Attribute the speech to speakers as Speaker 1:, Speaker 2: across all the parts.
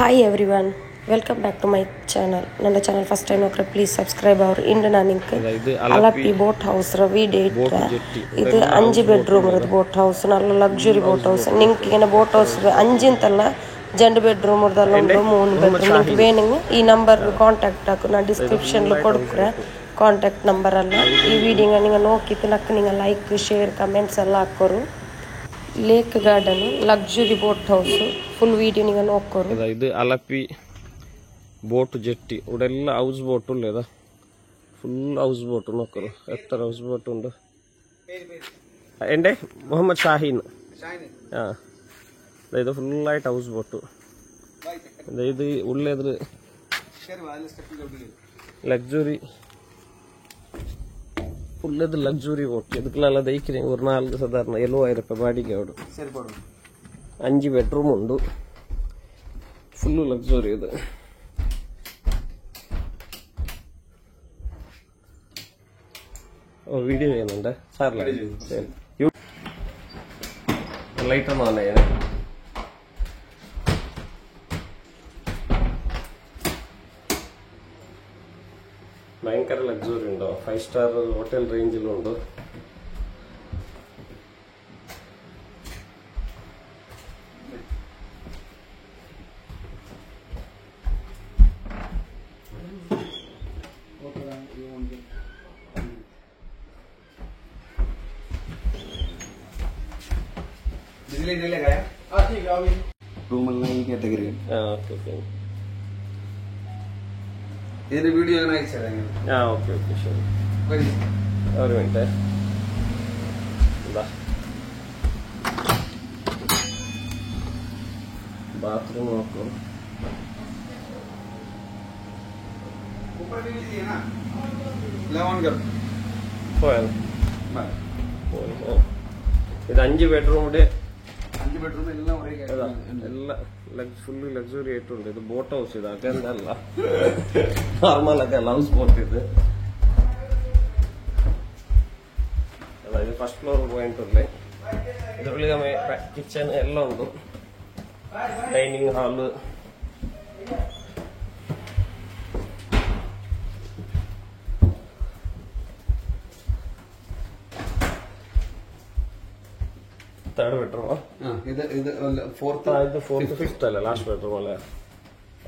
Speaker 1: Hi everyone, welcome back to my channel. Nanda channel first time okra please subscribe our Indian link. Alapi boat house ravi date. This 5 bedroom boat house, nalla luxury boat house. Ninki ena boat house 5 antalla gender bedroom urdallu 3 bedroom ninki veninga ee number contact akuna description lo kodukure contact number alla ee video ninga nokkitu nakku ninga like share comments alla hakkoru. Lake garden luxury boat house full video ninga nokkoru.
Speaker 2: ಇದು Alleppey boat jetty ಉಡೆಲ್ಲ house boat ಉಳ್ಳೇದ full house boat ನೋಕ್ಕರು ಎತ್ತರ house boat ಉಂಡು ಎಂಡೆ ಮೊಹಮ್ಮದ್ ಶಾಹೀನ್ ಇದು full ಆಯ್ತು house boat ಇದು ಉಳ್ಳೇದ್ರ ലക്സുറി ഫുള്ളത് ലക്സുറി ബോട്ട് ഇതൊക്കെയുള്ള ദഹിക്കുന്നത് ഒരു 4 സാധാരണ 70,000 രൂപ വാടക അവിടെ 5 ബെഡ്റൂം ഉണ്ട് ഫുള്ള് ലക്സുറി ഇത് വീഡിയോ ചെയ്യുന്നുണ്ട് സാറില്ല ലൈറ്റ് ഒന്നും അല്ല ഞാൻ ഭയങ്കര ലക്സുറി ഉണ്ടോ 5 സ്റ്റാർ ഹോട്ടൽ റേഞ്ചിലുണ്ട്
Speaker 3: रूम ही कैटेगरी
Speaker 2: ഓക്കെ
Speaker 3: ഇതിന്റെ വീഡിയോ ഞാൻ അയച്ചു തരാം.
Speaker 2: ഓക്കെ ശരി ഒരു മിനിറ്റ് എന്താ ബാത്റൂം നോക്കൂ പോയാൽ ഇത് 5 ബെഡ്റൂമിന്റെ
Speaker 3: 5 ബെഡ്റൂം എല്ലാം ഒരേ
Speaker 2: എല്ലാം ഫുള്ള് ലക്സുറി ആയിട്ടുണ്ട് ഇത് ബോട്ട് ഹൗസ് ഇത് അതല്ല നോർമലൊക്കെ ഹൗസ് ബോട്ട് ഇത് അതായത് ഫസ്റ്റ് ഫ്ലോർ പോയിട്ടുണ്ട് ഇതുള്ളിൽ കിച്ചൺ എല്ലാം ഉണ്ട് ഡൈനിങ് ഹാള് തേർഡ് ബെഡ്റൂമോ ഫോർത്ത് ഫിഫ്ത്ത് അല്ലേ ലാസ്റ്റ് ബെഡ്റൂം അല്ലേ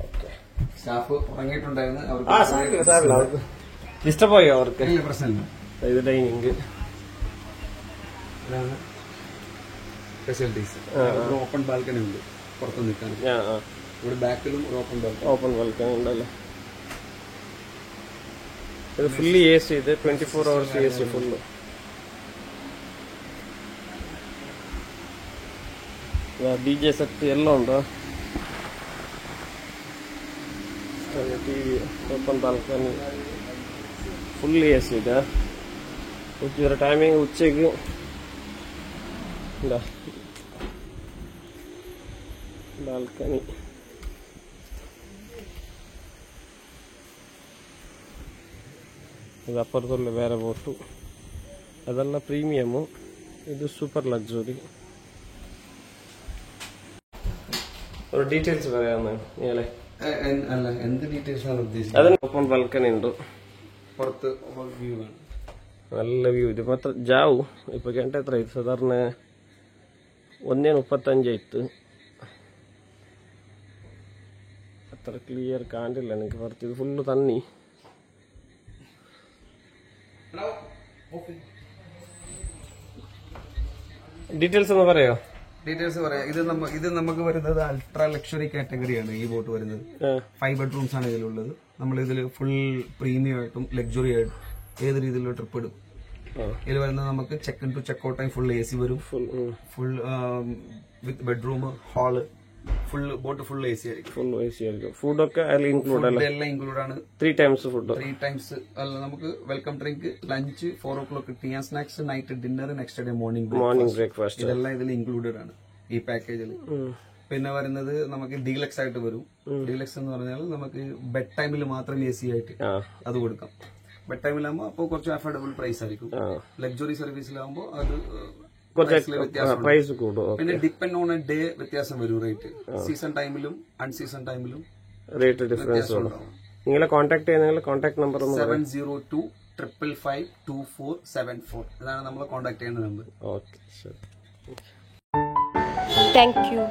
Speaker 2: ഓക്കെ
Speaker 3: സ്റ്റാഫ് ഉറങ്ങിയിട്ടുണ്ടായിരുന്നു.
Speaker 2: ഇഷ്ടപ്പോയോ അവർക്ക്
Speaker 3: പ്രശ്നമില്ല.
Speaker 2: ഇത് ഡൈനിങ്
Speaker 3: ഫെസിലിറ്റീസ് ഓപ്പൺ ബാൽക്കണി ഉണ്ട് പുറത്ത് നിൽക്കാൻ. ഇവിടെ ബാക്കിലും
Speaker 2: ഓപ്പൺ ബാൽക്കണി ഉണ്ടല്ലോ. ഇത് ഫുള്ളി എ സി ഇത് 24 hours A C full. DJ set എല്ലാം ഉണ്ടോ T V open balcony fully A C ഇതാ ഉച്ചവരെ ടൈമിങ് ഉച്ചയ്ക്ക് എന്താ ബാൽക്കണി ഇത് അപ്പുറത്തുള്ള വേറെ ബോട്ടു അതെല്ലാം പ്രീമിയമും ഇത് സൂപ്പർ ലക്സുറി. ഒരു ഡീറ്റെയിൽസ് പറയാമെന്ന് നീളെ
Speaker 3: എന്ത് ഡീറ്റെയിൽസ് ആണ് ഉദ്ദേശിച്ചത്?
Speaker 2: അതിന് ഓപ്പൺ ബാൽക്കണി ഉണ്ട്
Speaker 3: പുറത്ത് വ്യൂ ആണ്
Speaker 2: നല്ല വ്യൂ. ഇത് മാത്രം ജാവു ഇപ്പൊ കേട്ട എത്ര ഇത് സാധാരണ 1:35 ആയിട്ട് അത്ര ക്ലിയർ കാണില്ല എനിക്ക് പുറത്ത്. ഇത് ഫുള്ള് തന്നി ഡീറ്റെയിൽസ് ഒന്ന് പറയോ?
Speaker 3: ഡീറ്റെയിൽസ് പറയാം. ഇത് നമുക്ക് വരുന്നത് അൾട്രാ ലക്ഷറി കാറ്റഗറിയാണ് ഈ ബോട്ട് വരുന്നത്. 5 ബെഡ്റൂംസ് ആണ് ഇതിലുള്ളത്. നമ്മൾ ഇതിൽ ഫുൾ പ്രീമിയം ആയിട്ടും ലക്സുറി ആയിട്ടും ഏത് രീതിയിലുള്ള ട്രിപ്പ് ഇടും. ഇതിൽ വരുന്നത് നമുക്ക് check in to check out time full A C വരും. Full with bedroom hall full boat full A C ആയിരിക്കും.
Speaker 2: ഫുഡൊക്കെ ഇൻക്ലൂഡ്
Speaker 3: എല്ലാം ഇൻക്ലൂഡ് ആണ്.
Speaker 2: 3 times ഫുഡ്
Speaker 3: 3 times അല്ല നമുക്ക് welcome drink lunch 4 o'clock tea and snacks night dinner next day morning
Speaker 2: breakfast
Speaker 3: ഇതെല്ലാം ഇതിൽ included ആണ് ഈ പാക്കേജിൽ. പിന്നെ വരുന്നത് നമുക്ക് ഡീലക്സ് ആയിട്ട് വരും. ഡീലക്സ് എന്ന് പറഞ്ഞാൽ നമുക്ക് ബെഡ് ടൈമിൽ മാത്രം എ സി ആയിട്ട് അത് കൊടുക്കാം. ബെഡ് ടൈമിലാകുമ്പോൾ അപ്പോൾ കുറച്ച് അഫോർഡബിൾ പ്രൈസ് ആയിരിക്കും. ലക്സുറി സർവീസിലാകുമ്പോൾ അത്
Speaker 2: കുറച്ച് പ്രൈസ് കൂടും.
Speaker 3: പിന്നെ ഡിപ്പെൻഡ് ഓൺ ഡേ വ്യത്യാസം വരും റേറ്റ്. സീസൺ ടൈമിലും അൺസീസൺ ടൈമിലും
Speaker 2: റേറ്റ് ഡിഫറൻസ് വരും. നിങ്ങളെ കോൺടാക്ട് ചെയ്യുന്ന കോൺടാക്ട് നമ്പർ
Speaker 3: 702-555-2474. ഇതാണ് നമ്മൾ കോൺടാക്ട് ചെയ്യുന്ന നമ്പർ.
Speaker 2: ഓക്കെ, ശരി.
Speaker 1: Thank you.